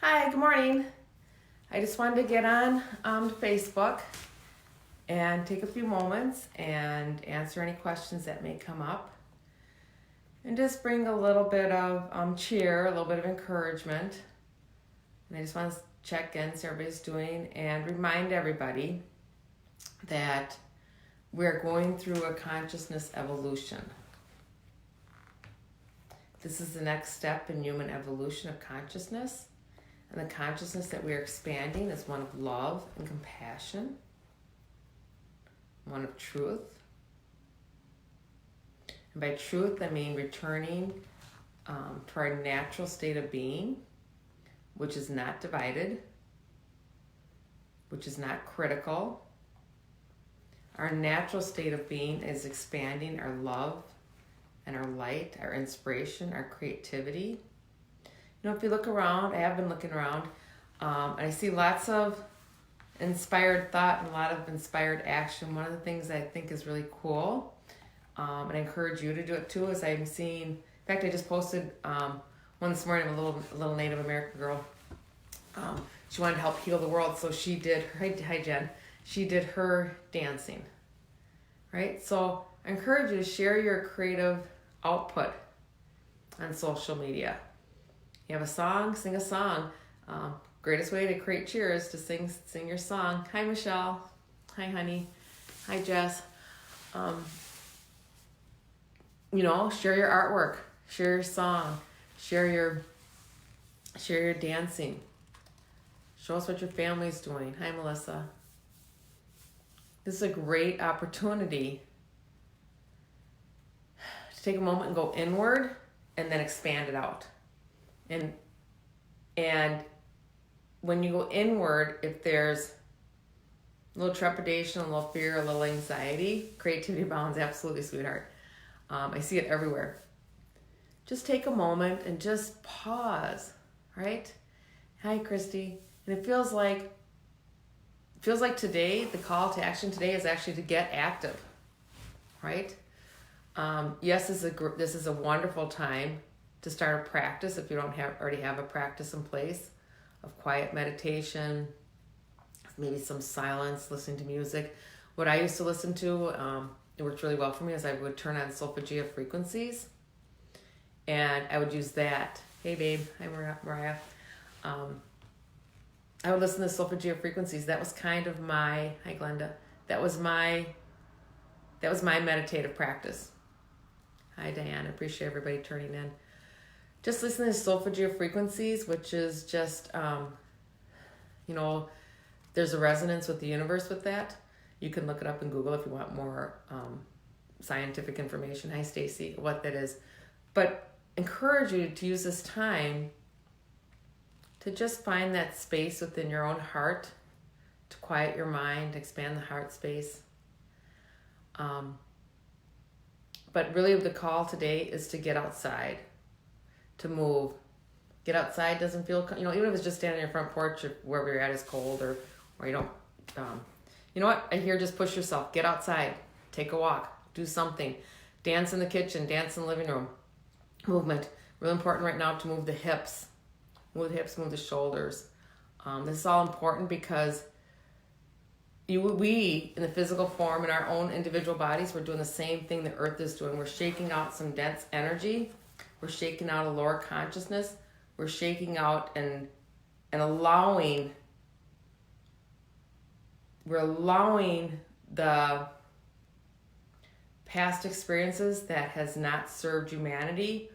Hi, good morning. I just wanted to get on to Facebook and take a few moments and answer any questions that may come up and just bring a little bit of cheer, a little bit of encouragement. And I just want to check in, see how everybody's doing, and remind everybody that we're going through a consciousness evolution. This is the next step in human evolution of consciousness. And the consciousness that we are expanding is one of love and compassion, one of truth. And by truth, I mean returning to our natural state of being, which is not divided, which is not critical. Our natural state of being is expanding our love and our light, our inspiration, our creativity. You know, if you look around, I have been looking around, and I see lots of inspired thought and a lot of inspired action. One of the things I think is really cool, and I encourage you to do it too, is I'm seeing, in fact, I just posted one this morning of a little Native American girl. She wanted to help heal the world, so she did her, hi Jen, she did her dancing, right? So I encourage you to share your creative output on social media. You have a song, sing a song. Greatest way to create cheer is to sing your song. Hi, Michelle. Hi, honey. Hi, Jess. Share your artwork, share your song, share your dancing. Show us what your family's doing. Hi, Melissa. This is a great opportunity to take a moment and go inward and then expand it out. And when you go inward, if there's a little trepidation, a little fear, a little anxiety, creativity bounds, absolutely, sweetheart. I see it everywhere. Just take a moment and just pause, right? Hi, Christy. And it feels like today, the call to action today is actually to get active, right? Yes, this is a wonderful time to start a practice if you don't already have a practice in place of quiet meditation, maybe some silence, listening to music. What I used to listen to, it worked really well for me, is I would turn on solfeggio frequencies, and I would use that. Hey, babe. Hi, Mariah. I would listen to solfeggio frequencies. That was kind of hi, Glenda. That was my meditative practice. Hi, Diane. I appreciate everybody turning in. Just listening to solfeggio frequencies, which is just, there's a resonance with the universe with that. You can look it up in Google if you want more scientific information. Hi, Stacy, what that is. But encourage you to use this time to just find that space within your own heart, to quiet your mind, expand the heart space. But really the call today is to get outside, to move. Get outside doesn't feel, even if it's just standing on your front porch or wherever you're at is cold or you don't, you know what? I hear just push yourself. Get outside, take a walk, do something. Dance in the kitchen, dance in the living room. Movement. Really important right now to move the hips. Move the hips, move the shoulders. This is all important because we, in the physical form, in our own individual bodies, we're doing the same thing the earth is doing. We're shaking out some dense energy. We're shaking out a lower consciousness. We're shaking out and allowing the past experiences that has not served humanity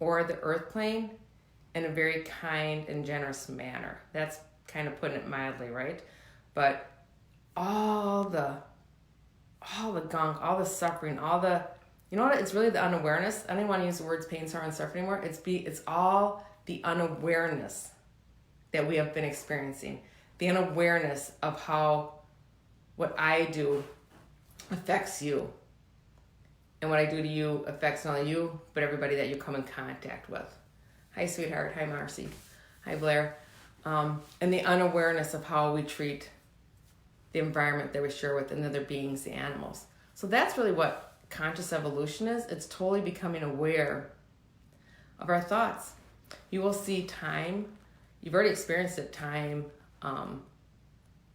or the earth plane in a very kind and generous manner. That's kind of putting it mildly, right? But all the gunk, all the suffering, you know what? It's really the unawareness. I don't want to use the words pain, sorrow, and suffering anymore. It's all the unawareness that we have been experiencing. The unawareness of how what I do affects you. And what I do to you affects not only you, but everybody that you come in contact with. Hi, sweetheart. Hi, Marcy. Hi, Blair. And the unawareness of how we treat the environment that we share with other beings, the animals. So that's really what conscious evolution is. It's totally becoming aware of our thoughts. You will see time you've already experienced it, time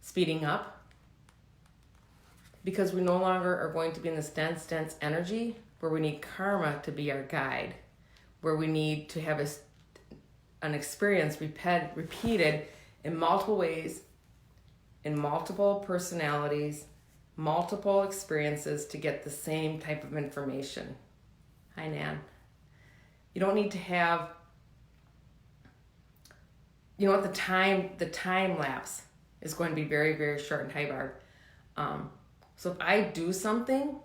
speeding up, because we no longer are going to be in this dense energy where we need karma to be our guide, where we need to have an experience repeated in multiple ways, in multiple personalities, multiple experiences to get the same type of information. Hi, Nan. You don't need to have, you know what, the time lapse is going to be very, very short and high barred. So if I do something,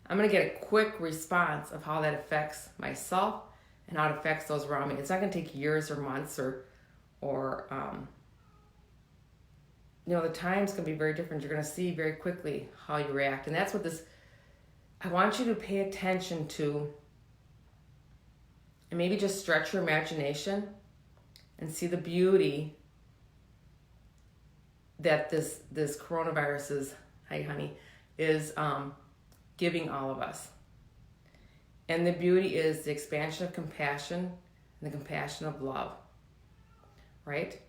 I'm going to get a quick response of how that affects myself and how it affects those around me. It's not going to take years or months or you know, the times can be very different. You're going to see very quickly how you react. And that's what I want you to pay attention to, and maybe just stretch your imagination and see the beauty that this coronavirus is giving all of us. And the beauty is the expansion of compassion and the compassion of love, right?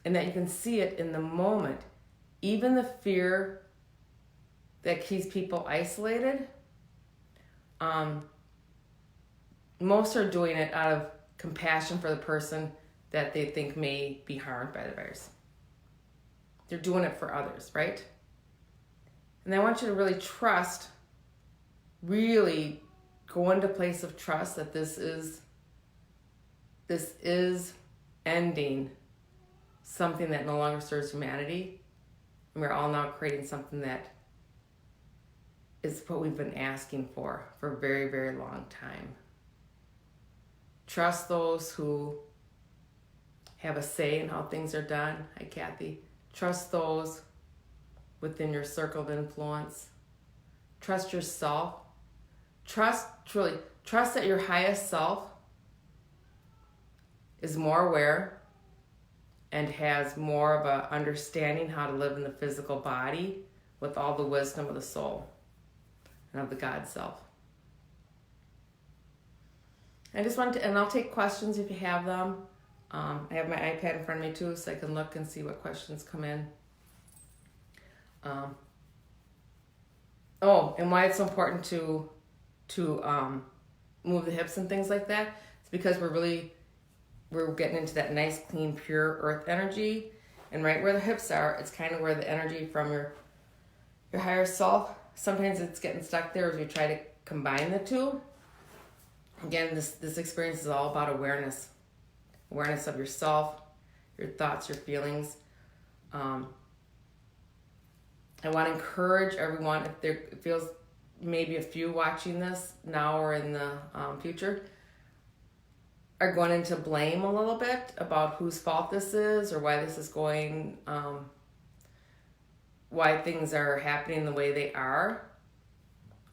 And that you can see it in the moment. Even the fear that keeps people isolated, most are doing it out of compassion for the person that they think may be harmed by the virus. They're doing it for others, right? And I want you to really trust, really go into a place of trust that this is ending something that no longer serves humanity. And we're all now creating something that is what we've been asking for a very, very long time. Trust those who have a say in how things are done. Hi, Kathy. Trust those within your circle of influence. Trust yourself. Trust that your highest self is more aware and has more of a understanding how to live in the physical body with all the wisdom of the soul and of the God self. I just want to, and I'll take questions if you have them. I have my iPad in front of me too, so I can look and see what questions come in. And why it's so important to move the hips and things like that. It's because we're getting into that nice, clean, pure earth energy. And right where the hips are, it's kind of where the energy from your higher self, sometimes it's getting stuck there as we try to combine the two. Again, this experience is all about awareness. Awareness of yourself, your thoughts, your feelings. I want to encourage everyone, if there feels maybe a few watching this now or in the future, are going into blame a little bit about whose fault this is or why this is going, why things are happening the way they are.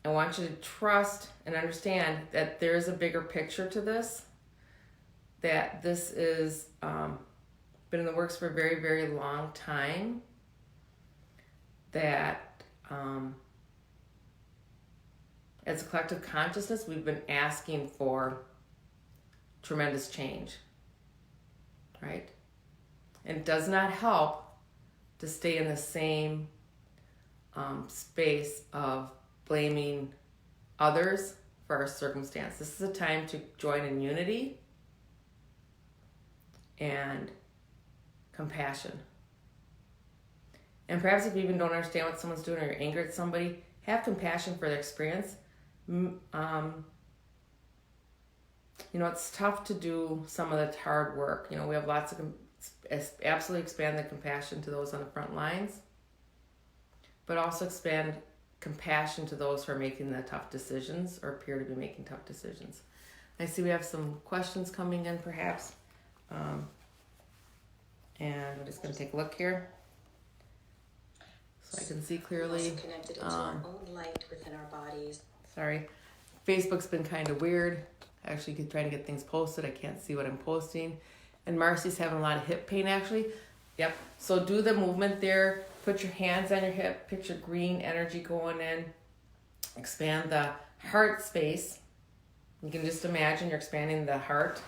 I want you to trust and understand that there is a bigger picture to this, that this is been in the works for a very, very long time, that as a collective consciousness, we've been asking for tremendous change, right? And it does not help to stay in the same space of blaming others for our circumstance. This is a time to join in unity and compassion. And perhaps if you even don't understand what someone's doing or you're angry at somebody, have compassion for their experience. It's tough to do some of the hard work. We have lots of, absolutely expand the compassion to those on the front lines, but also expand compassion to those who are making the tough decisions or appear to be making tough decisions. I see we have some questions coming in perhaps. And we're just going to take a look here so I can see clearly. Also connected into our own light within our bodies. Sorry. Facebook's been kind of weird. I actually keep trying to get things posted. I can't see what I'm posting. And Marcy's having a lot of hip pain actually. Yep. So do the movement there. Put your hands on your hip. Picture green energy going in. Expand the heart space. You can just imagine you're expanding the heart.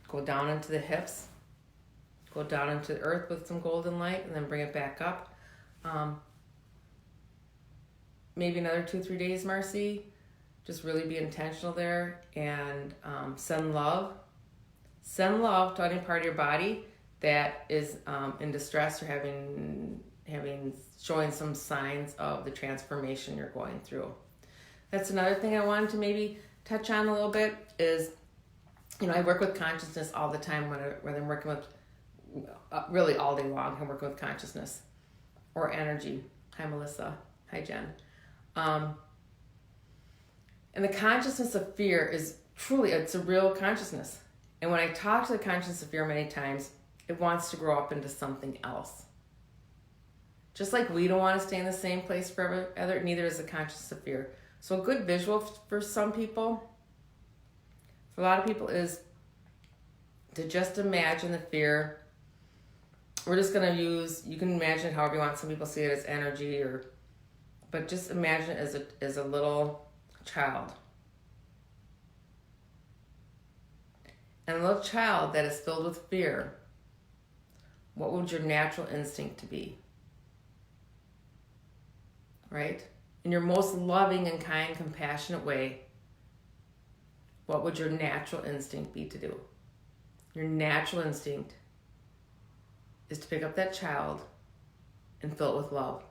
Go down into the hips. Go down into the earth with some golden light and then bring it back up. Maybe another 2-3 days, Marcy. Just really be intentional there and send love. Send love to any part of your body that is in distress or showing some signs of the transformation you're going through. That's another thing I wanted to maybe touch on a little bit is, I work with consciousness all the time when I'm working with, really all day long, I'm working with consciousness or energy. Hi, Melissa. Hi, Jen. And the consciousness of fear is truly, it's a real consciousness. And when I talk to the consciousness of fear many times, it wants to grow up into something else. Just like we don't want to stay in the same place forever, neither is the consciousness of fear. So a good visual for some people, for a lot of people, is to just imagine the fear. We're just going to you can imagine it however you want. Some people see it as energy, but just imagine it as a little child. And a little child that is filled with fear, what would your natural instinct to be? Right? In your most loving and kind, compassionate way, what would your natural instinct be to do? Your natural instinct is to pick up that child and fill it with love.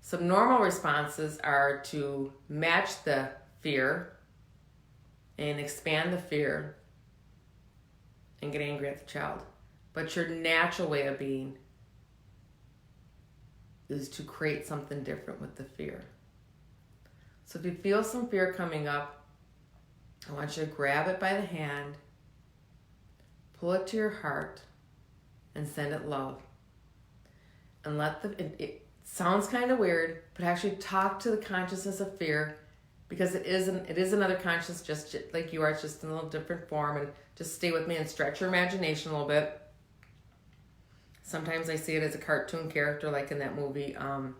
Some normal responses are to match the fear and expand the fear and get angry at the child. But your natural way of being is to create something different with the fear. So if you feel some fear coming up, I want you to grab it by the hand, pull it to your heart, and send it love. And it sounds kind of weird, but actually talk to the consciousness of fear, because it is another consciousness just like you are. It's just in a little different form. And just stay with me and stretch your imagination a little bit. Sometimes I see it as a cartoon character, like in that movie. I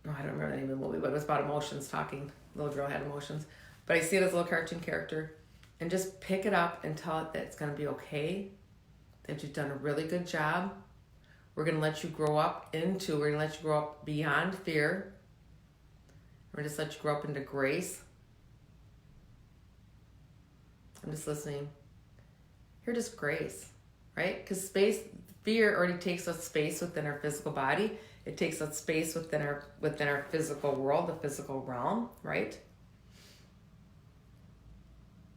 don't remember the name of the movie, but it was about emotions talking. The little girl had emotions. But I see it as a little cartoon character. And just pick it up and tell it that it's going to be okay, that you've done a really good job. We're going to let you grow up beyond fear. We're going to just let you grow up into grace. I'm just listening. You're just grace, right? Because fear already takes up space within our physical body. It takes up space within our physical world, the physical realm, right?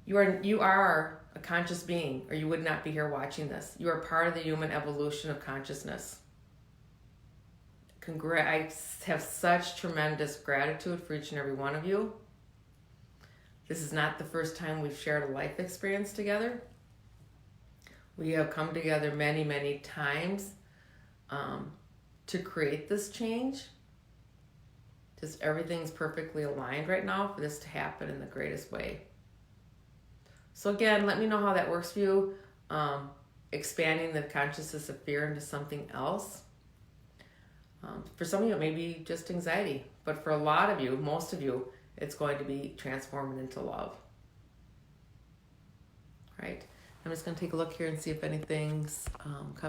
You are a conscious being, or you would not be here watching this. You are part of the human evolution of consciousness. I have such tremendous gratitude for each and every one of you. This is not the first time we've shared a life experience together. We have come together many, many times to create this change. Just everything's perfectly aligned right now for this to happen in the greatest way. So again, let me know how that works for you. Expanding the consciousness of fear into something else. For some of you, it may be just anxiety. But for a lot of you, most of you, it's going to be transformed into love. Right? I'm just going to take a look here and see if anything's coming.